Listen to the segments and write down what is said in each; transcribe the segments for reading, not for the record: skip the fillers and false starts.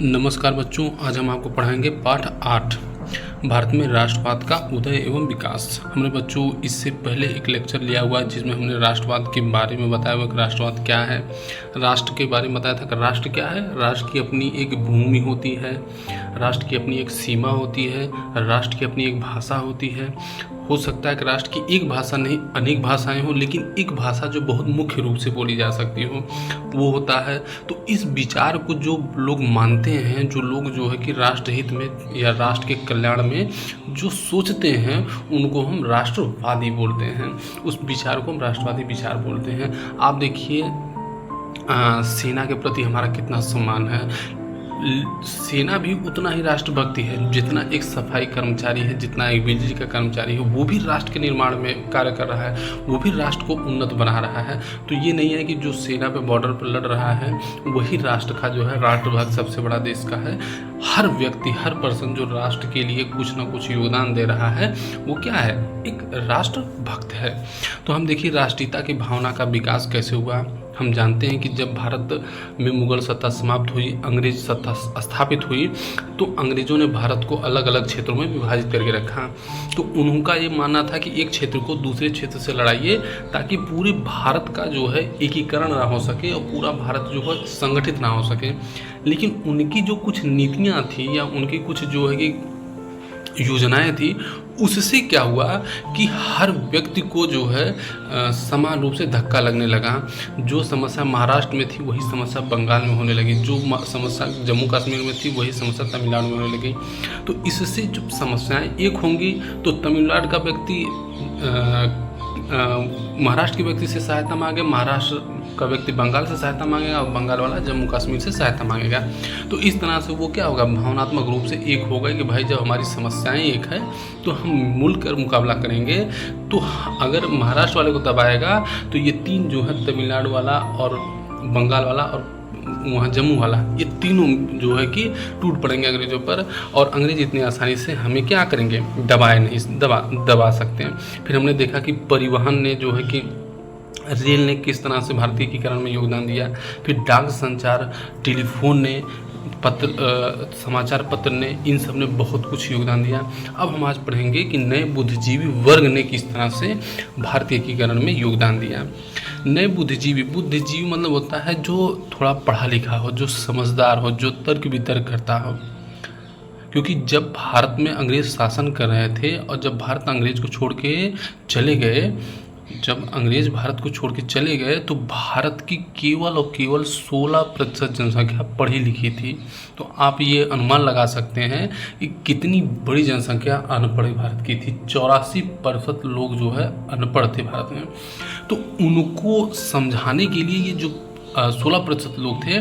नमस्कार बच्चों, आज हम आपको पढ़ाएंगे पाठ 8 भारत में राष्ट्रवाद का उदय एवं विकास। हमने बच्चों इससे पहले एक लेक्चर लिया हुआ है जिसमें हमने राष्ट्रवाद के बारे में बताया हुआ कि राष्ट्रवाद क्या है, राष्ट्र के बारे में बताया था कि राष्ट्र क्या है। राष्ट्र की अपनी एक भूमि होती है, राष्ट्र की अपनी एक सीमा होती है, राष्ट्र की अपनी एक भाषा होती है। हो सकता है कि राष्ट्र की एक भाषा नहीं अनेक भाषाएं हो, लेकिन एक भाषा जो बहुत मुख्य रूप से बोली जा सकती हो वो होता है। तो इस विचार को जो लोग मानते हैं, जो लोग जो है कि राष्ट्र हित में या राष्ट्र के कल्याण में जो सोचते हैं, उनको हम राष्ट्रवादी बोलते हैं। उस विचार को हम राष्ट्रवादी विचार बोलते हैं। आप देखिए सेना के प्रति हमारा कितना सम्मान है। सेना भी उतना ही राष्ट्रभक्ति है जितना एक सफाई कर्मचारी है, जितना एक बिजली का कर्मचारी है। वो भी राष्ट्र के निर्माण में कार्य कर रहा है, वो भी राष्ट्र को उन्नत बना रहा है। तो ये नहीं है कि जो सेना पे बॉर्डर पर लड़ रहा है वही राष्ट्र का जो है राष्ट्रभक्त सबसे बड़ा देश का है। हर व्यक्ति, हर पर्सन जो राष्ट्र के लिए कुछ ना कुछ योगदान दे रहा है वो क्या है, एक राष्ट्रभक्त है। तो हम देखिए राष्ट्रीयता की भावना का विकास कैसे हुआ। हम जानते हैं कि जब भारत में मुगल सत्ता समाप्त हुई, अंग्रेज सत्ता स्थापित हुई, तो अंग्रेज़ों ने भारत को अलग अलग क्षेत्रों में विभाजित करके रखा। तो उनका ये मानना था कि एक क्षेत्र को दूसरे क्षेत्र से लड़ाइए ताकि पूरे भारत का जो है एकीकरण ना हो सके और पूरा भारत जो है संगठित ना हो सके। लेकिन उनकी जो कुछ नीतियाँ थी या उनकी कुछ जो है कि योजनाएं थी, उससे क्या हुआ कि हर व्यक्ति को जो है समान रूप से धक्का लगने लगा। जो समस्या महाराष्ट्र में थी वही समस्या बंगाल में होने लगी, जो समस्या जम्मू कश्मीर में थी वही समस्या तमिलनाडु में होने लगी। तो इससे जब समस्याएं एक होंगी तो तमिलनाडु का व्यक्ति महाराष्ट्र के व्यक्ति से सहायता मांगे, महाराष्ट्र का व्यक्ति बंगाल से सहायता मांगेगा और बंगाल वाला जम्मू कश्मीर से सहायता मांगेगा। तो इस तरह से वो क्या होगा, भावनात्मक रूप से एक होगा कि भाई जब हमारी समस्याएं एक है तो हम मिलकर मुकाबला करेंगे। तो अगर महाराष्ट्र वाले को दबाएगा तो ये तीन जो है तमिलनाडु वाला और बंगाल वाला और वहाँ जम्मू वाला, ये तीनों जो है कि टूट पड़ेंगे अंग्रेज़ों पर। और अंग्रेज इतनी आसानी से हमें क्या करेंगे, दबा सकते हैं। फिर हमने देखा कि परिवहन ने जो है कि रेल ने किस तरह से भारतीय एकीकरण में योगदान दिया। फिर डाक संचार, टेलीफोन ने, समाचार पत्र ने, इन सब ने बहुत कुछ योगदान दिया। अब हम आज पढ़ेंगे कि नए बुद्धिजीवी वर्ग ने किस तरह से भारतीय एकीकरण में योगदान दिया। नए बुद्धिजीवी मतलब होता है जो थोड़ा पढ़ा लिखा हो, जो समझदार हो, जो तर्क वितर्क करता हो। क्योंकि जब भारत में अंग्रेज शासन कर रहे थे और जब भारत अंग्रेज को छोड़ के चले गए, तो भारत की केवल और केवल 16% जनसंख्या पढ़ी लिखी थी। तो आप ये अनुमान लगा सकते हैं कि कितनी बड़ी जनसंख्या अनपढ़ भारत की थी। 84% लोग जो है अनपढ़ थे भारत में। तो उनको समझाने के लिए ये जो 16% लोग थे,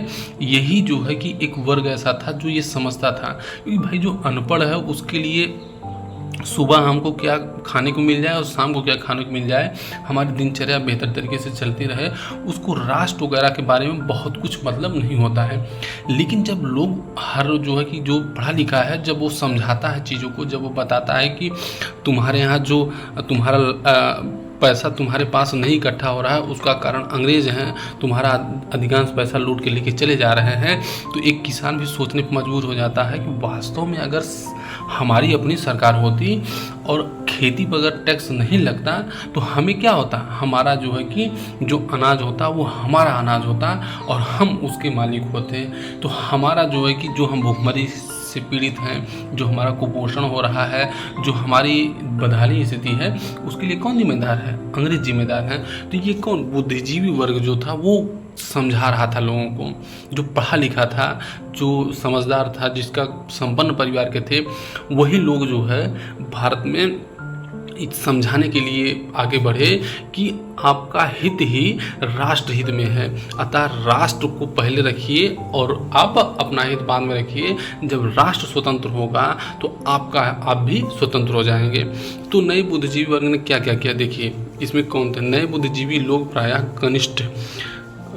यही जो है कि एक वर्ग ऐसा था जो ये समझता था कि भाई जो अनपढ़ है उसके लिए सुबह हमको क्या खाने को मिल जाए और शाम को क्या खाने को मिल जाए, हमारी दिनचर्या बेहतर तरीके से चलती रहे, उसको राष्ट्र वगैरह के बारे में बहुत कुछ मतलब नहीं होता है। लेकिन जब लोग हर जो है कि जो पढ़ा लिखा है, जब वो समझाता है चीज़ों को, जब वो बताता है कि तुम्हारे यहाँ जो तुम्हारा पैसा तुम्हारे पास नहीं इकट्ठा हो रहा है उसका कारण अंग्रेज हैं, तुम्हारा अधिकांश पैसा लूट के लेके चले जा रहे हैं, तो एक किसान भी सोचने पर मजबूर हो जाता है कि वास्तव में अगर हमारी अपनी सरकार होती और खेती पर अगर टैक्स नहीं लगता तो हमें क्या होता, हमारा जो है कि जो अनाज होता वो हमारा अनाज होता और हम उसके मालिक होते। तो हमारा जो है कि जो हम भूखमरी से पीड़ित हैं, जो हमारा कुपोषण हो रहा है, जो हमारी बदहाली स्थिति है, उसके लिए कौन जिम्मेदार है, अंग्रेज जिम्मेदार हैं। तो ये कौन बुद्धिजीवी वर्ग जो था वो समझा रहा था लोगों को, जो पढ़ा लिखा था, जो समझदार था, जिसका संपन्न परिवार के थे, वही लोग जो है भारत में समझाने के लिए आगे बढ़े कि आपका हित ही राष्ट्र हित में है, अतः राष्ट्र को पहले रखिए और आप अपना हित बाद में रखिए। जब राष्ट्र स्वतंत्र होगा तो आप भी स्वतंत्र हो जाएंगे। तो नए बुद्धिजीवी वर्ग ने क्या क्या किया, देखिए इसमें कौन थे नए बुद्धिजीवी लोग। प्रायः कनिष्ठ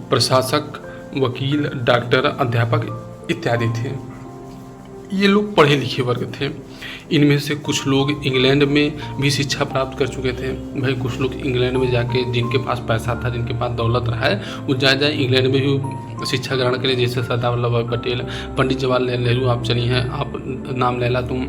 प्रशासक, वकील, डॉक्टर, अध्यापक इत्यादि थे। ये लोग पढ़े लिखे वर्ग थे। इनमें से कुछ लोग इंग्लैंड में भी शिक्षा प्राप्त कर चुके थे। भाई कुछ लोग इंग्लैंड में जाके, जिनके पास पैसा था, जिनके पास दौलत रहा है, वो जाए इंग्लैंड में भी शिक्षा ग्रहण के लिए, जैसे सरदार वल्लभ भाई पटेल, पंडित जवाहरलाल नेहरू आप चली हैं, आप नाम ले ला तुम,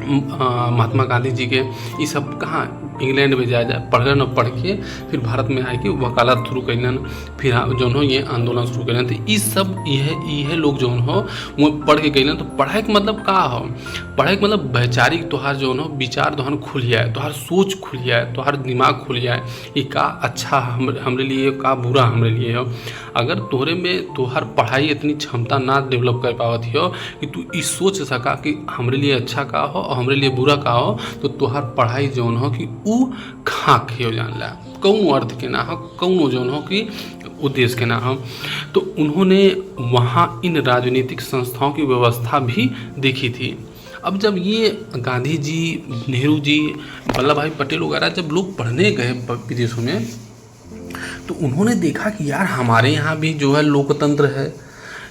महात्मा गांधी जी के, ये सब कहाँ इंग्लैंड में जाए पढ़ के फिर भारत में आए कि वकालत शुरू कैलन, फिर जो हो ये आंदोलन शुरू कैलन। तो ये सब यह लोग जो हो वो पढ़ के कैलन। तो पढ़ाई के मतलब का हो? पढ़ाई के मतलब वैचारिक तोहार जो हो विचार तोहर खुल जाए, तोहार सोच खुल जाए, तोहार दिमाग खुल जाए, ये का अच्छा हमरे लिए, का बुरा हमरे लिए हो। अगर तोहरे में तोहार पढ़ाई इतनी क्षमता ना डेवलप कर पावत हो कि तू ये सोच सका कि हमरे लिए अच्छा का हो और हमरे लिए बुरा का हो, तो तोहार पढ़ाई जौन हो कि ऊ खाक हो जानला, कौनो अर्थ के ना हो, कौनो जौन हो कि उद्देश्य के ना हो। तो उन्होंने वहाँ इन राजनीतिक संस्थाओं की व्यवस्था भी देखी थी। अब जब ये गांधी जी, नेहरू जी, वल्लभ भाई पटेल वगैरह जब लोग पढ़ने गए विदेशों में, तो उन्होंने देखा कि यार हमारे यहाँ भी जो है लोकतंत्र है,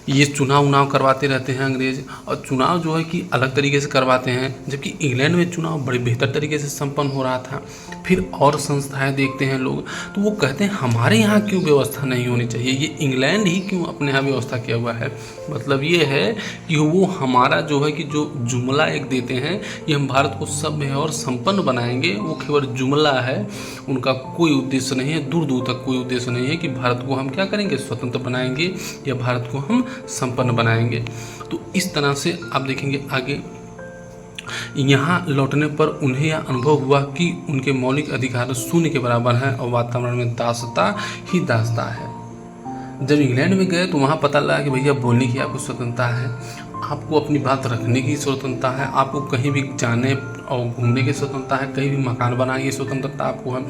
ये चुनाव करवाते रहते हैं अंग्रेज, और चुनाव जो है कि अलग तरीके से करवाते हैं, जबकि इंग्लैंड में चुनाव बड़े बेहतर तरीके से संपन्न हो रहा था। फिर और संस्थाएं देखते हैं लोग, तो वो कहते हैं हमारे यहाँ क्यों व्यवस्था नहीं होनी चाहिए, ये इंग्लैंड ही क्यों अपने यहाँ व्यवस्था किया हुआ है। मतलब ये है कि वो हमारा जो है कि जो जुमला एक देते हैं, ये हम भारत को सभ्य और संपन्न बनाएंगे, वो केवल जुमला है, उनका कोई उद्देश्य नहीं है, दूर दूर तक कोई उद्देश्य नहीं है कि भारत को हम क्या करेंगे, स्वतंत्र बनाएंगे या भारत को हम संपन्न बनाएंगे। तो इस तरह से आप देखेंगे आगे, यहाँ लौटने पर उन्हें यह अनुभव हुआ कि उनके मौलिक अधिकार शून्य के बराबर हैं और वातावरण में दासता ही दासता है। जब इंग्लैंड में गए तो वहाँ पता लगा कि भैया बोलने की आपको स्वतंत्रता है, आपको अपनी बात रखने की स्वतंत्रता है, आपको कहीं भी जाने और घूमने की स्वतंत्रता है, कहीं भी मकान बनाने की स्वतंत्रता आपको है,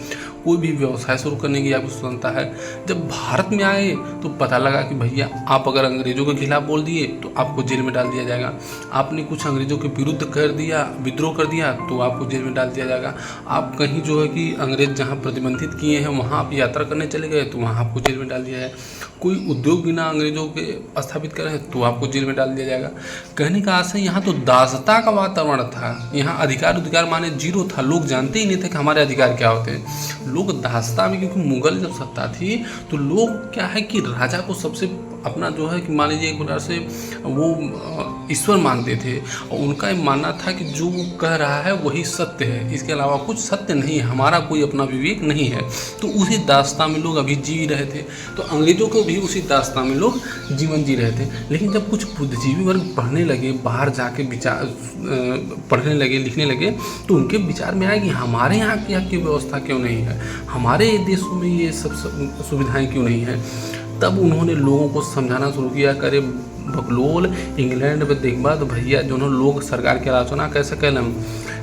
कोई भी व्यवसाय शुरू करने की आपको स्वतंत्रता है। जब भारत में आए तो पता लगा कि भैया आप अगर अंग्रेज़ों के खिलाफ बोल दिए तो आपको जेल में डाल दिया जाएगा, आपने कुछ अंग्रेज़ों के विरुद्ध कर दिया, विद्रोह कर दिया, तो आपको जेल में डाल दिया जाएगा, आप कहीं जो है कि अंग्रेज़ जहाँ प्रतिबंधित किए हैं वहाँ आप यात्रा करने चले गए तो वहाँ आपको जेल में डाल दिया जाए, कोई उद्योग बिना अंग्रेज़ों के स्थापित करे हैं तो आपको जेल में डाल दिया जाएगा। कहने का आशय यहाँ तो दासता का वातावरण था, यहाँ अधिकार माने जीरो था, लोग जानते ही नहीं थे कि हमारे अधिकार क्या होते हैं। लोग दासता में, क्योंकि मुगल जब सत्ता थी तो लोग क्या है कि राजा को सबसे अपना जो है कि मान लीजिए एक प्रकार से वो ईश्वर मानते थे, और उनका ये मानना था कि जो वो कह रहा है वही सत्य है, इसके अलावा कुछ सत्य नहीं है, हमारा कोई अपना विवेक नहीं है। तो उसी दास्ता में लोग अभी जी रहे थे, तो अंग्रेज़ों को भी उसी दास्ता में लोग जीवन जी रहे थे। लेकिन जब कुछ बुद्धिजीवी वर्ग पढ़ने लगे, बाहर जाके विचार पढ़ने लगे, लिखने लगे, तो उनके विचार में आया कि हमारे यहाँ की व्यवस्था क्यों नहीं है, हमारे देशों में ये सब सुविधाएँ क्यों नहीं है। तब उन्होंने लोगों को समझाना शुरू किया, करे बकलोल इंग्लैंड में देखबा तो भैया जो लोग सरकार की आलोचना कैसे कैलन,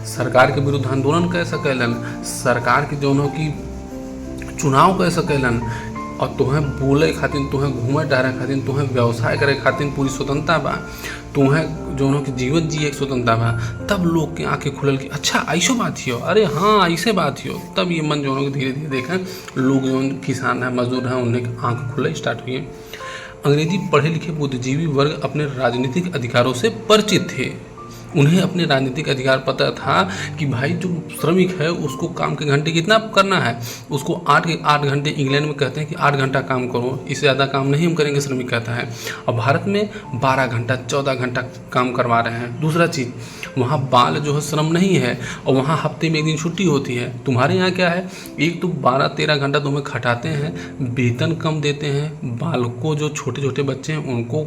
सरकार के विरुद्ध आंदोलन कैसे कैलन, सरकार के जो की चुनाव कैसे कैलन, और तुम्हें बोले खातिर, तुम्हें घूमे टहरे खातिर, तुम्हें व्यवसाय करे खातिर पूरी स्वतंत्रता बा, तुम्हें जो कि जीवन जिए एक स्वतंत्रता बा। तब लोग के आँखें खुलल कि अच्छा ऐसो बात हो, अरे हाँ ऐसे बात हो। तब ये मन जो धीरे धीरे देखें लोग जो किसान हैं, मजदूर हैं, उन्हें आँख खुले स्टार्ट हुई। अंग्रेजी पढ़े लिखे बुद्धिजीवी वर्ग अपने राजनीतिक अधिकारों से परिचित थे, उन्हें अपने राजनीतिक अधिकार पता था कि भाई जो श्रमिक है उसको काम के घंटे कितना करना है, उसको 8 घंटे, इंग्लैंड में कहते हैं कि 8 घंटा काम करो, इससे ज़्यादा काम नहीं हम करेंगे, श्रमिक कहता है। और भारत में 12 घंटा 14 घंटा काम करवा रहे हैं। दूसरा चीज़, वहाँ बाल जो है श्रम नहीं है, और वहाँ हफ्ते में एक दिन छुट्टी होती है। तुम्हारे यहाँ क्या है, एक तो 12-13 घंटा तुम्हें खटाते हैं, वेतन कम देते हैं, बाल को जो छोटे छोटे बच्चे हैं उनको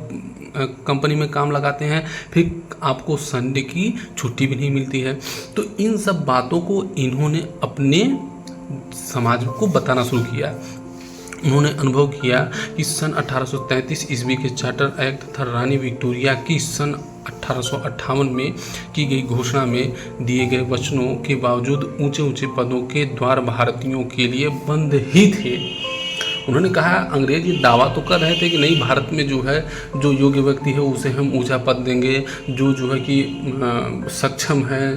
कंपनी में काम लगाते हैं, फिर आपको संडे की छुट्टी भी नहीं मिलती है। तो इन सब बातों को इन्होंने अपने समाज को बताना शुरू किया। उन्होंने अनुभव किया कि सन 1833 ईस्वी के चार्टर एक्ट तथा रानी विक्टोरिया की सन 1858 में की गई घोषणा में दिए गए वचनों के बावजूद ऊंचे ऊंचे पदों के द्वार भारतीयों के लिए बंद ही थे। उन्होंने कहा, अंग्रेज ये दावा तो कर रहे थे कि नहीं, भारत में जो है जो योग्य व्यक्ति है उसे हम ऊंचा पद देंगे, जो है कि सक्षम है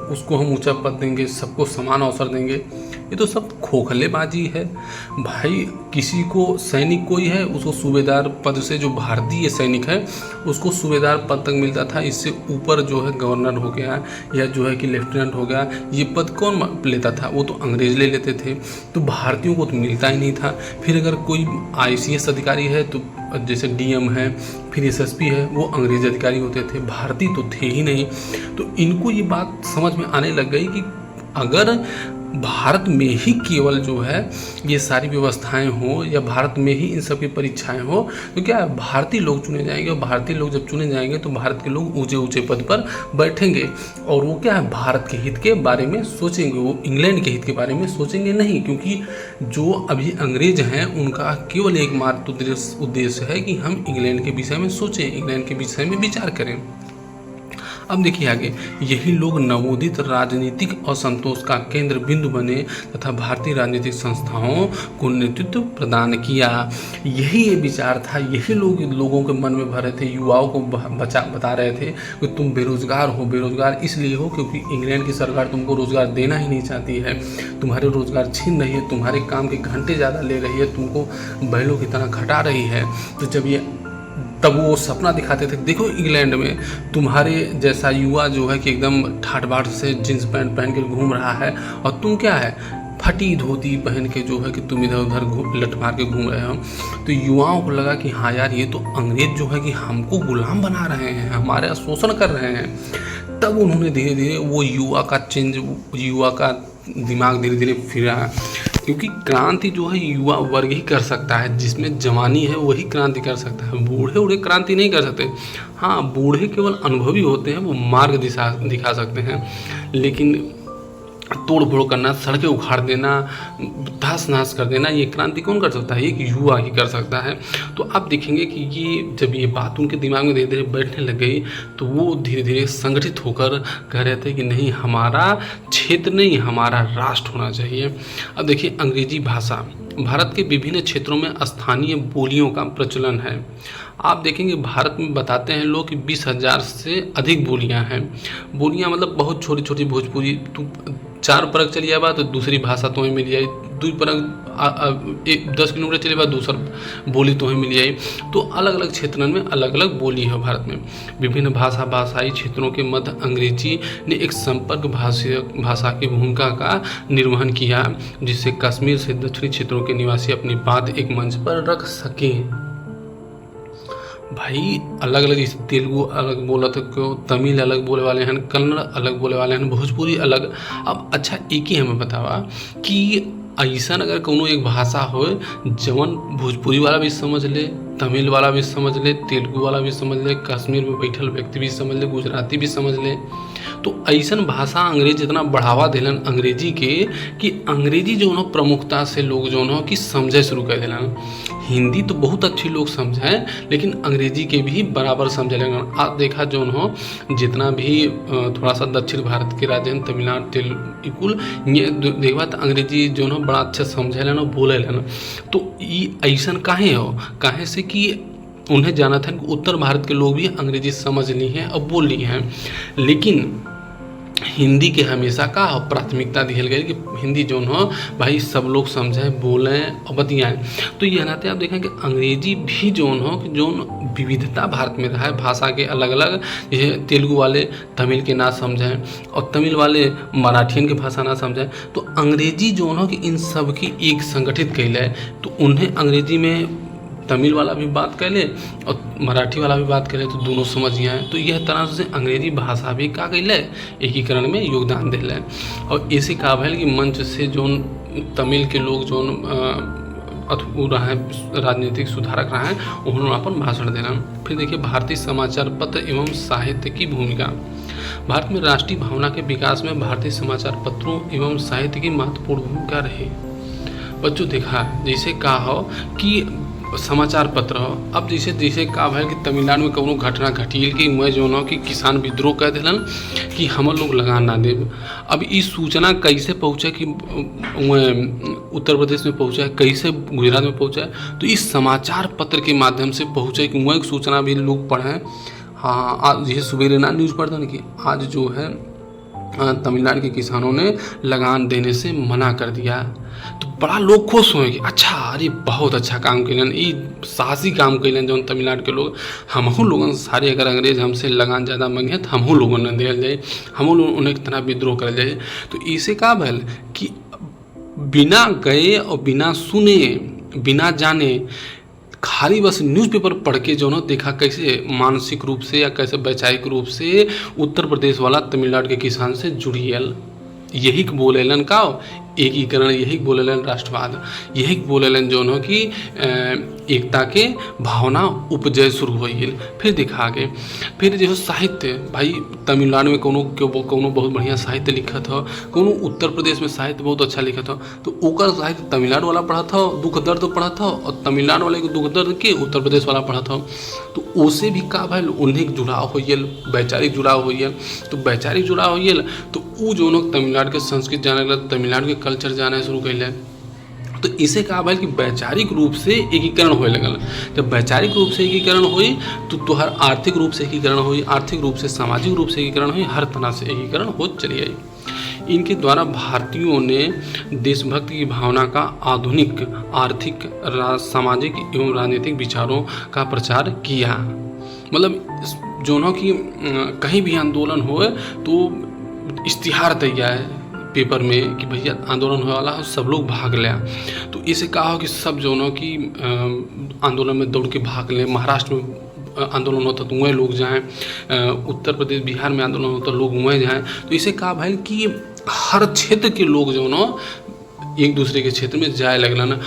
उसको हम ऊंचा पद देंगे, सबको समान अवसर देंगे। ये तो सब खोखलेबाजी है भाई। किसी को सैनिक कोई है उसको सूबेदार पद से, जो भारतीय सैनिक है उसको सूबेदार पद तक मिलता था। इससे ऊपर जो है गवर्नर हो गया या जो है कि लेफ्टिनेंट हो गया, ये पद कौन लेता था? वो तो अंग्रेज ले लेते थे। तो भारतीयों को तो मिलता ही नहीं था। फिर अगर कोई ICS अधिकारी है तो जैसे DM है, फिर SSP है, वो अंग्रेज अधिकारी होते थे, भारतीय तो थे ही नहीं। तो इनको ये बात समझ में आने लग गई कि अगर भारत में ही केवल जो है ये सारी व्यवस्थाएं हो या भारत में ही इन सब की परीक्षाएं हो तो क्या है, भारतीय लोग चुने जाएंगे। और भारतीय लोग जब चुने जाएंगे तो भारत के लोग ऊंचे ऊंचे पद पर बैठेंगे और वो क्या है, भारत के हित के बारे में सोचेंगे, वो इंग्लैंड के हित के बारे में सोचेंगे नहीं। क्योंकि जो अभी अंग्रेज हैं उनका केवल एकमात्र उद्देश्य है कि हम इंग्लैंड के विषय में सोचें, इंग्लैंड के विषय में विचार करें। अब देखिए आगे, यही लोग नवोदित राजनीतिक असंतोष का केंद्र बिंदु बने तथा भारतीय राजनीतिक संस्थाओं को नेतृत्व प्रदान किया। यही ये विचार था, यही लोग लोगों के मन में भर रहे थे, युवाओं को बता रहे थे कि तुम बेरोजगार हो। बेरोजगार इसलिए हो क्योंकि इंग्लैंड की सरकार तुमको रोजगार देना ही नहीं चाहती है, तुम्हारे रोजगार छीन रही है, तुम्हारे काम के घंटे ज़्यादा ले रही है, तुमको बैलों की तरह खटा रही है। तो जब ये तब वो सपना दिखाते थे, देखो इंग्लैंड में तुम्हारे जैसा युवा जो है कि एकदम ठाट बाट से जींस पैंट पहन के घूम रहा है और तुम क्या है, फटी धोती पहन के जो है कि तुम इधर उधर लट मार के घूम रहे हो। तो युवाओं को लगा कि हाँ यार, ये तो अंग्रेज जो है कि हमको गुलाम बना रहे हैं, हमारे शोषण कर रहे हैं। तब उन्होंने धीरे धीरे वो युवा का दिमाग धीरे धीरे फिरा। क्योंकि क्रांति जो है युवा वर्ग ही कर सकता है, जिसमें जवानी है वही क्रांति कर सकता है, बूढ़े क्रांति नहीं कर सकते। हाँ, बूढ़े केवल अनुभवी होते हैं, वो मार्ग दिखा सकते हैं, लेकिन तोड़ फोड़ करना, सड़कें उखाड़ देना, तहस नहस कर देना, ये क्रांति कौन कर सकता है? एक युवा ही कर सकता है। तो आप देखेंगे कि ये जब ये बात उनके दिमाग में धीरे धीरे बैठने लग गई तो वो धीरे धीरे संगठित होकर कह रहे थे कि नहीं, हमारा क्षेत्र नहीं, हमारा राष्ट्र होना चाहिए। अब देखिए, अंग्रेजी भाषा भारत के विभिन्न क्षेत्रों में स्थानीय बोलियों का प्रचलन है। आप देखेंगे भारत में बताते हैं लोग कि 20,000 से अधिक बोलियां हैं। बोलियां मतलब बहुत छोटी छोटी, भोजपुरी तो 4 परक चली जाए तो दूसरी भाषा तुम्हें मिल जाए, 2 परक 10 किलोमीटर चले बाद दूसरा बोली तुम्हें मिल जाए। तो अलग अलग क्षेत्रों में अलग अलग बोली है भारत में। विभिन्न भाषाई क्षेत्रों के मध्य अंग्रेजी ने एक संपर्क भाषा की भूमिका का निर्वहन किया, जिससे कश्मीर से दक्षिणी क्षेत्रों के निवासी अपनी बात एक मंच पर रख सकें। भाई अलग अलग, जैसे तेलुगु अलग बोला तो क्यों, तमिल अलग बोले वाले हैं, कन्नड़ अलग बोले वाले हैं, भोजपुरी अलग। अब अच्छा एक ही हमें बतावा कि ऐसा अगर कोनो एक भाषा हो जवन भोजपुरी वाला भी समझ ले, तमिल वाला भी समझ ले, तेलुगु वाला भी समझ ले, कश्मीर में बैठल व्यक्ति भी समझ ले, गुजराती भी समझ ले, तो ऐसन भाषा अंग्रेज इतना बढ़ावा दिलन अंग्रेजी के कि अंग्रेजी जो है प्रमुखता से लोग जो है कि समझे शुरू कर दिलन। हिंदी तो बहुत अच्छी लोग समझें, लेकिन अंग्रेजी के भी बराबर समझे लगन। आप देखा जो हो जितना भी थोड़ा सा दक्षिण भारत के राज्य हैं, तमिलनाडु, तेलुगु, ये देखा तो अंग्रेजी जो है बड़ा अच्छा समझे लेना, बोले लेना। तो ये ऐसा काहे हो, काहे से कि उन्हें जाना था कि उत्तर भारत के लोग भी अंग्रेजी समझ ली हैं और बोल ली हैं, लेकिन हिंदी के हमेशा का प्राथमिकता दिहल गई कि हिंदी जो हो भाई सब लोग समझें, बोलें और बतियाएँ। तो ये नाते आप देखें कि अंग्रेजी भी जो हो कि जो विविधता भारत में रहा है, भाषा के अलग अलग, जैसे तेलुगु वाले तमिल के ना समझें और तमिल वाले मराठियन के भाषा ना समझें, तो अंग्रेजी जो हो कि इन सब की एक संगठित कैल है। तो उन्हें अंग्रेजी में तमिल वाला भी बात कर ले और मराठी वाला भी बात करे तो दोनों समझ आए। तो यह तरह से अंग्रेजी भाषा भी का कैल एकीकरण में योगदान दिल है। और ऐसे का भैल कि मंच से जो तमिल के लोग जो रहे राजनीतिक सुधारक रहे उन्होंने अपन भाषण देना। फिर देखिए, भारतीय समाचार पत्र एवं साहित्य की भूमिका। भारत में राष्ट्रीय भावना के विकास में भारतीय समाचार पत्रों एवं साहित्य की महत्वपूर्ण भूमिका रही। बच्चों देखा जैसे कहा हो कि समाचार पत्र हो, अब जैसे का भैल कि तमिलनाडु में कौनो घटना घटिल कि मैं जो न कि किसान विद्रोह कह दिलन कि हम लोग लगान ना देव। अब इस सूचना कैसे पहुँचे कि उत्तर प्रदेश में पहुँचा है, कैसे गुजरात में पहुँचा है, तो इस समाचार पत्र के माध्यम से पहुँचे कि वह सूचना भी लोग पढ़ें। हाँ, आज जैसे सवेरे ना न्यूज़ पढ़ते हैं कि आज जो है तमिलनाडु के किसानों ने लगान देने से मना कर दिया। तो बड़ा लोग खुश हुए कि अच्छा, अरे बहुत अच्छा काम कैलन, ये साहसी काम कैलन जो तमिलनाडु के लोग। हमहू लोगन सारे अगर अंग्रेज हमसे लगान ज़्यादा मंगे तो हमहू लोगन ने दिया जाए, हमहू लोग उन्हें कितना विद्रोह कर जाए। तो इसे का भल कि बिना गए और बिना सुने बिना जाने खाली बस न्यूज़पेपर पढ़ के जो ना देखा कैसे मानसिक रूप से या कैसे वैचारिक रूप से उत्तर प्रदेश वाला तमिलनाडु के किसान से जुड़ियल। यही बोलेलन का एकीकरण, यही बोलेलन राष्ट्रवाद, यही बोलेलन जो न कि एकता के भावना उपजय शुरू होइल। फिर दिखा के फिर जो साहित्य, भाई तमिलनाडु में कोनो बहुत बढ़िया साहित्य लिखत हो, कोनो उत्तर प्रदेश में साहित्य बहुत अच्छा लिखत हो, तो ओकर साहित्य तमिलनाडु वाला पढ़त हो, दुख दर्द पढ़त हो, और तमिलनाडु वाले के दुख दर्द के उत्तर प्रदेश वाला पढ़त हो। तो ओसे भी का भइल, उन्हें जुड़ाव होइल, वैचारिक जुड़ाव होइल। तो वैचारिक जुड़ाव होइल तो उ जो लोग तमिलनाडु के संस्कृति जाने लगे, तमिलनाडु के कल्चर जाने शुरू कैले। तो इसे कहा भाई कि वैचारिक रूप से एकीकरण होए लगल। जब वैचारिक रूप से एकीकरण हुई तो तुहर आर्थिक रूप से एकीकरण हुई, आर्थिक रूप से सामाजिक रूप से एकीकरण हुई, हर तरह से एकीकरण हो चली आई। इनके द्वारा भारतीयों ने देशभक्ति की भावना का आधुनिक आर्थिक सामाजिक एवं राजनीतिक विचारों का प्रचार किया। मतलब जो न कि कहीं भी आंदोलन हो तो इश्तिहार तैयार है पेपर में कि भैया आंदोलन होने वाला है, सब लोग भाग लें। तो इसे कहा हो कि सब जो न कि आंदोलन में दौड़ के भाग लें। महाराष्ट्र में आंदोलन होता तो वहीं लोग जाएं, उत्तर प्रदेश बिहार में आंदोलन होता लोग वहीं जाएं। तो इसे कहा भाई कि हर क्षेत्र के लोग जो न एक दूसरे के क्षेत्र में जाए लगलन।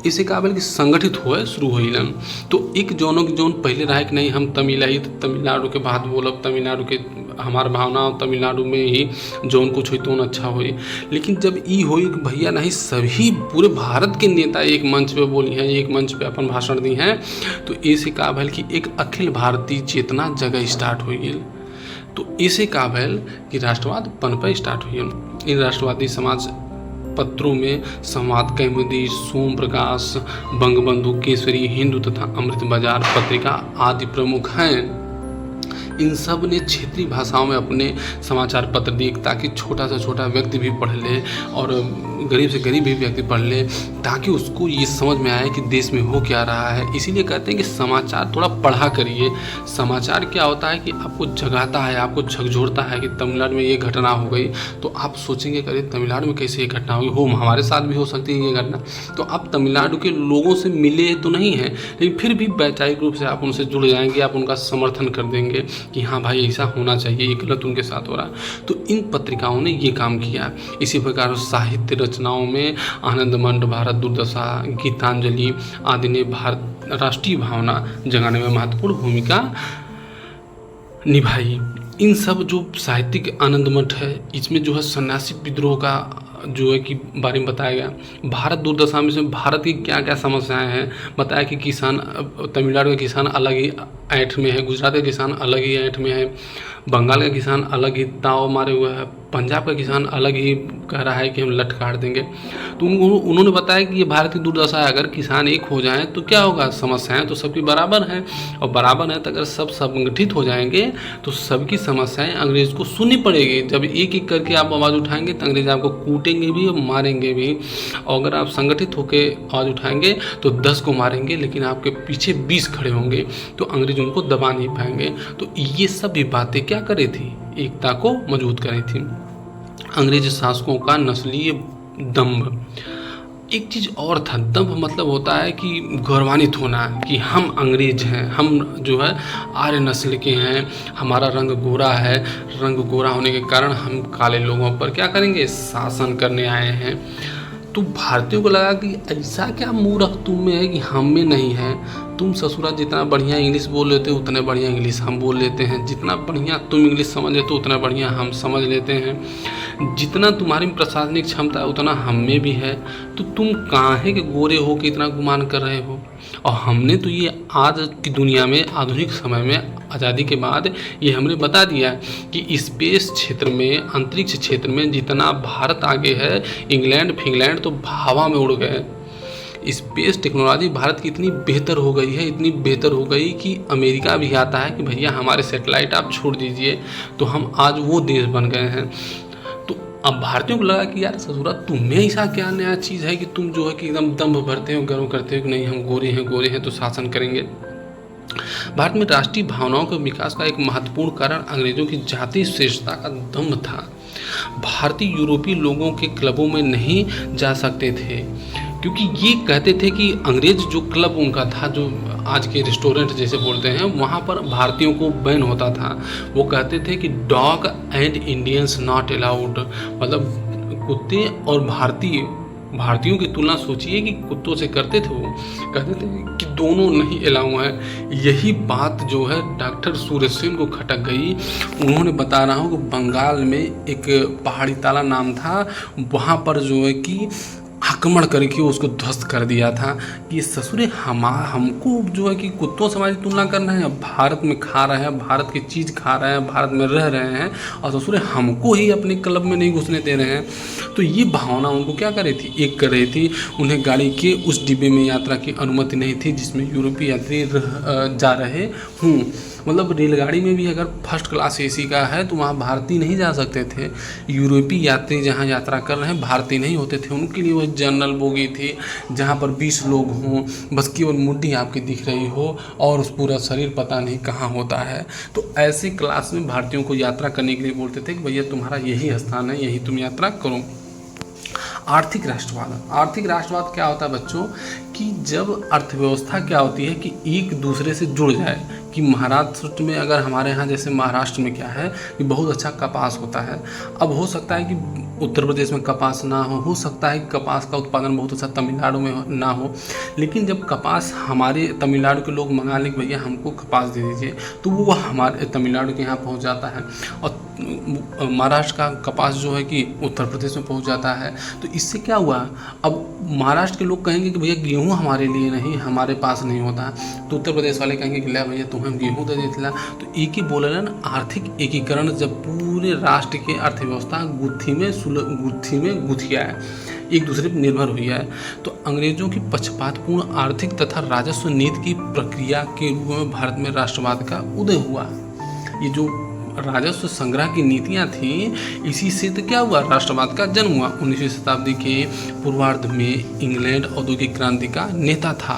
इसे कहा कि संगठित हुए शुरू होइलन। तो एक जोन पहले रहा कि नहीं हम तमिल ही तमिलनाडु के बात बोलब, तमिलनाडु के हमार भावना तमिलनाडु में ही जौन कुछ हुई तो अच्छा हुई। लेकिन जब ई हुई भैया नहीं सभी पूरे भारत के नेता एक मंच पे बोली हैं, एक मंच पे अपन भाषण दी हैं, तो इसे कहा भैल कि एक अखिल भारतीय चेतना जगह स्टार्ट हुई। तो इसे कहा भैल कि राष्ट्रवाद पनपे स्टार्ट हुई। इन राष्ट्रवादी समाज पत्रों में संवाद कौमुदी, सोम प्रकाश, बंगबंधु केसरी, हिंदू तथा अमृत बाजार पत्रिका आदि प्रमुख हैं। इन सब ने क्षेत्रीय भाषाओं में अपने समाचार पत्र दिए ताकि छोटा से छोटा व्यक्ति भी पढ़ ले और गरीब से गरीब भी व्यक्ति पढ़ ले, ताकि उसको ये समझ में आए कि देश में हो क्या रहा है। इसीलिए कहते हैं कि समाचार थोड़ा पढ़ा करिए। समाचार क्या होता है कि आपको जगाता है, आपको झकझोरता है कि तमिलनाडु में ये घटना हो गई, तो आप सोचेंगे कि अरे तमिलनाडु में कैसे ये घटना होगी, हो हमारे साथ भी हो सकती है ये घटना। तो आप तमिलनाडु के लोगों से मिले तो नहीं हैं, लेकिन फिर भी वैचारिक रूप से आप उनसे जुड़ जाएंगे, आप उनका समर्थन कर देंगे कि हाँ भाई ऐसा होना चाहिए, ये गलत उनके साथ हो रहा है। तो इन पत्रिकाओं ने ये काम किया। इसी प्रकार साहित्य रचनाओं में आनंदमंड, भारत दुर्दशा, गीतांजलि आदि ने भारत राष्ट्रीय भावना जगाने में महत्वपूर्ण भूमिका निभाई। इन सब जो साहित्यिक आनंदमठ है, इसमें जो है सन्यासी विद्रोह का जो है कि बारे में बताया गया। भारत दुर्दशा में से भारत की क्या क्या समस्याएं हैं बताया कि किसान, तमिलनाडु के किसान अलग ही ऐंठ में है, गुजरात के किसान अलग ही ऐंठ में है, बंगाल का किसान अलग ही ताव मारे हुए है, पंजाब का किसान अलग ही कह रहा है कि हम लठ काट देंगे। तो उन्होंने बताया कि ये भारत की दुर्दशा है, अगर किसान एक हो जाएं तो क्या होगा, समस्याएं तो सबकी बराबर हैं, और बराबर है तो अगर सब संगठित हो जाएंगे तो सबकी समस्याएं अंग्रेज को सुननी पड़ेगी। जब एक एक करके आप आवाज़ उठाएंगे तो अंग्रेज आपको कूटेंगे भी और मारेंगे भी, और अगर आप संगठित होकर आवाज़ उठाएंगे तो 10 को मारेंगे, लेकिन आपके पीछे 20 खड़े होंगे तो अंग्रेज उनको दबा नहीं पाएंगे। तो ये सब भी बातें क्या कर रही थी, एकता को मजबूत कर रही थी। अंग्रेज शासकों का नस्लीय दम्भ, एक चीज़ और था, दम्भ मतलब होता है कि गौरवान्वित होना कि हम अंग्रेज हैं, हम जो है आर्य नस्ल के हैं, हमारा रंग गोरा है, रंग गोरा होने के कारण हम काले लोगों पर क्या करेंगे, शासन करने आए हैं। तो भारतीयों को लगा कि ऐसा क्या मूर्ख तुम में है कि हम में नहीं है। तुम ससुरा जितना बढ़िया इंग्लिश बोल लेते हो उतने बढ़िया इंग्लिश हम बोल लेते हैं, जितना बढ़िया तुम इंग्लिश समझ लेते हो उतना बढ़िया हम समझ लेते हैं, जितना तुम्हारी प्रशासनिक क्षमता है उतना हम में भी है। तो तुम काहे के गोरे हो कि इतना गुमान कर रहे हो। और हमने तो ये आज की दुनिया में आधुनिक समय में आज़ादी के बाद ये हमने बता दिया कि स्पेस क्षेत्र में, अंतरिक्ष क्षेत्र में जितना भारत आगे है, इंग्लैंड फिंगलैंड तो हवा में उड़ गए। स्पेस टेक्नोलॉजी भारत की इतनी बेहतर हो गई है, इतनी बेहतर हो गई कि अमेरिका भी आता है कि भैया हमारे सैटेलाइट आप छोड़ दीजिए, तो हम आज वो देश बन गए हैं। अब भारतीयों को लगा कि यार ससुरा तुम्हें ऐसा क्या नया चीज़ है कि तुम जो है कि एकदम दम्भ भरते हो, गर्व करते हो कि नहीं हम गोरे हैं तो शासन करेंगे। भारत में राष्ट्रीय भावनाओं के विकास का एक महत्वपूर्ण कारण अंग्रेजों की जातीय श्रेष्ठता का दम्भ था। भारतीय यूरोपीय लोगों के क्लबों में नहीं जा सकते थे क्योंकि ये कहते थे कि अंग्रेज जो क्लब उनका था, जो आज के रेस्टोरेंट जैसे बोलते हैं, वहाँ पर भारतीयों को बैन होता था। वो कहते थे कि dog and Indians not allowed, मतलब कुत्ते और भारतीयों की तुलना सोचिए कि कुत्तों से करते थे। वो कहते थे कि दोनों नहीं अलाउ है। यही बात जो है डॉक्टर सूर्यसेन को खटक गई। उन्होंने बता रहा हूँ कि बंगाल में एक पहाड़ी ताला नाम था, वहाँ पर जो है कि आक्रमण करके उसको ध्वस्त कर दिया था कि ससुरे हमको जो है कि कुत्तों से हमारी तुलना कर रहे हैं, भारत में खा रहे हैं, भारत की चीज़ खा रहे हैं, भारत में रह रहे हैं, और ससुरे हमको ही अपने क्लब में नहीं घुसने दे रहे हैं। तो ये भावना उनको क्या कर रही थी, एक कर रही थी। उन्हें गाड़ी के उस डिब्बे में यात्रा की अनुमति नहीं थी जिसमें यूरोपीय यात्री जा रहे हों। मतलब रेलगाड़ी में भी अगर फर्स्ट क्लास एसी का है तो वहाँ भारतीय नहीं जा सकते थे। यूरोपीय यात्री जहाँ यात्रा कर रहे हैं भारतीय नहीं होते थे, उनके लिए वो जनरल बोगी थी जहाँ पर 20 लोग हों, बस केवल मुड्डी आपकी दिख रही हो और उस पूरा शरीर पता नहीं कहाँ होता है। तो ऐसे क्लास में भारतीयों को यात्रा करने के लिए बोलते थे कि भैया तुम्हारा यही स्थान है, यही तुम यात्रा करो। आर्थिक राष्ट्रवाद क्या होता है बच्चों, कि जब अर्थव्यवस्था क्या होती है कि एक दूसरे से जुड़ जाए। कि महाराष्ट्र में, अगर हमारे यहाँ जैसे महाराष्ट्र में क्या है कि बहुत अच्छा कपास होता है। अब हो सकता है कि उत्तर प्रदेश में कपास ना हो सकता है कि कपास का उत्पादन बहुत अच्छा तमिलनाडु में ना हो, लेकिन जब कपास हमारे तमिलनाडु के लोग मंगा लें कि भैया हमको कपास दे दीजिए, तो वो हमारे तमिलनाडु के यहाँ पहुँच जाता है और महाराष्ट्र का कपास जो है कि उत्तर प्रदेश में पहुँच जाता है। तो इससे क्या हुआ, अब महाराष्ट्र के लोग कहेंगे कि भैया गेहूँ हमारे लिए नहीं, हमारे पास नहीं होता, तो उत्तर प्रदेश वाले कहेंगे कि ले भैया तुम्हें गेहूँ दे देते। तो एक ही बोले ना, आर्थिक एकीकरण, जब पूरे राष्ट्र के अर्थव्यवस्था गुत्थी में गुथिया है, एक दूसरे पर निर्भर हुई है। तो अंग्रेजों की पक्षपातपूर्ण आर्थिक तथा राजस्व नीति की प्रक्रिया के रूप में भारत में राष्ट्रवाद का उदय हुआ। ये जो राजस्व संग्रह की नीतियां थी, इसी से तो क्या हुआ, राष्ट्रवाद का जन्म हुआ। 19वीं शताब्दी के पूर्वार्ध में इंग्लैंड औद्योगिक क्रांति का नेता था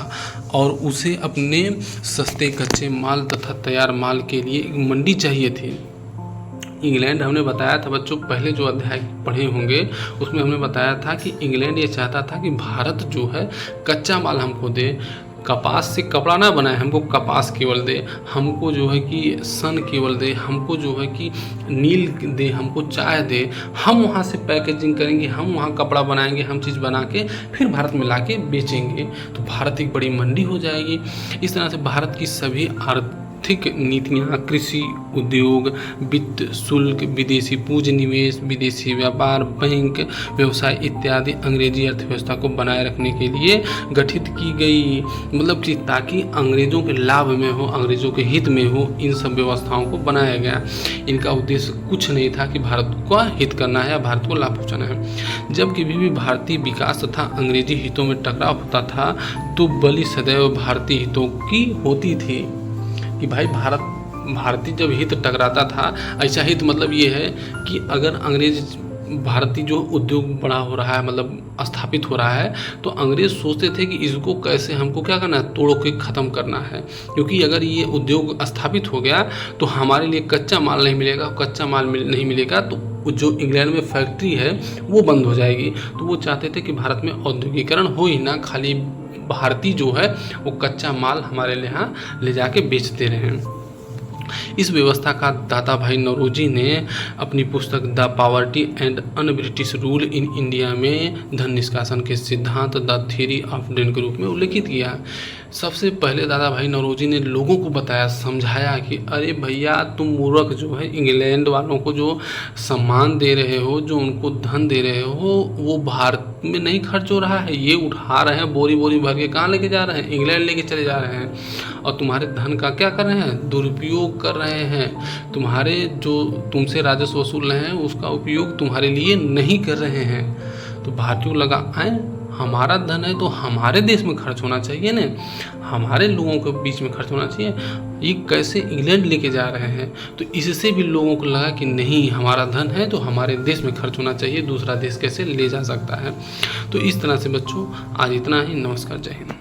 और उसे अपने सस्ते कच्चे माल तथा तैयार माल के लिए एक मंडी चाहिए थी। इंग्लैंड, हमने बताया था बच्चों, पहले जो अध्याय पढ़े होंगे उसमें हमने बताया था कि इंग्लैंड ये चाहता था कि भारत जो है कच्चा माल हमको दे, कपास से कपड़ा ना बनाए, हमको कपास केवल दे, हमको जो है कि सन केवल दे, हमको जो है कि नील दे, हमको चाय दे, हम वहाँ से पैकेजिंग करेंगे, हम वहाँ कपड़ा बनाएंगे, हम चीज़ बना के फिर भारत में ला के बेचेंगे, तो भारत एक बड़ी मंडी हो जाएगी। इस तरह से भारत की सभी आर्थिक नीतियाँ, कृषि, उद्योग, वित्त, शुल्क, विदेशी पूंजी निवेश, विदेशी व्यापार, बैंक व्यवसाय इत्यादि अंग्रेजी अर्थव्यवस्था को बनाए रखने के लिए गठित की गई। मतलब कि ताकि अंग्रेजों के लाभ में हो, अंग्रेजों के हित में हो, इन सब व्यवस्थाओं को बनाया गया। इनका उद्देश्य कुछ नहीं था कि भारत को हित करना है या भारत को लाभ पहुँचाना है। जब कभी भी भारतीय विकास तथा अंग्रेजी हितों में टकराव होता था तो बलि सदैव भारतीय हितों की होती थी। कि भाई भारतीय जब हित टकराता था, ऐसा हित मतलब ये है कि अगर अंग्रेज, भारतीय जो उद्योग बड़ा हो रहा है, मतलब स्थापित हो रहा है, तो अंग्रेज सोचते थे कि इसको कैसे हमको क्या करना है, तोड़ के ख़त्म करना है, क्योंकि अगर ये उद्योग स्थापित हो गया तो हमारे लिए कच्चा माल नहीं मिलेगा, कच्चा माल नहीं मिलेगा तो जो इंग्लैंड में फैक्ट्री है वो बंद हो जाएगी। तो वो चाहते थे कि भारत में औद्योगिकरण हो ही ना, खाली भारतीय जो है वो कच्चा माल हमारे यहाँ ले जाके बेचते रहें। इस व्यवस्था का दादा भाई नौरोजी ने अपनी पुस्तक the poverty and un British rule in India में धन निष्कासन के सिद्धांत द थ्योरी ऑफ डेन के रूप में उल्लेखित किया। सबसे पहले दादा भाई नौरोजी ने लोगों को बताया, समझाया कि अरे भैया तुम मूर्ख जो है, इंग्लैंड वालों को जो सम्मान दे रहे हो, जो उनको धन दे रहे हो, वो भारत में नहीं खर्च हो रहा है, ये उठा रहे हैं बोरी बोरी भर के, कहाँ लेके जा रहे हैं, इंग्लैंड लेके चले जा रहे हैं, और तुम्हारे धन का क्या कर रहे हैं, दुरुपयोग कर रहे हैं। तुम्हारे जो तुमसे राजस्व वसूल रहे हैं उसका उपयोग तुम्हारे लिए नहीं कर रहे हैं। तो भारतीयों लगा आए हमारा धन है तो हमारे देश में खर्च होना चाहिए ना, हमारे लोगों के बीच में खर्च होना चाहिए। ये कैसे इंग्लैंड लेके जा रहे हैं, तो इससे भी लोगों को लगा कि नहीं, हमारा धन है तो हमारे देश में खर्च होना चाहिए, दूसरा देश कैसे ले जा सकता है। तो इस तरह से बच्चों आज इतना ही। नमस्कार, जय हिंद।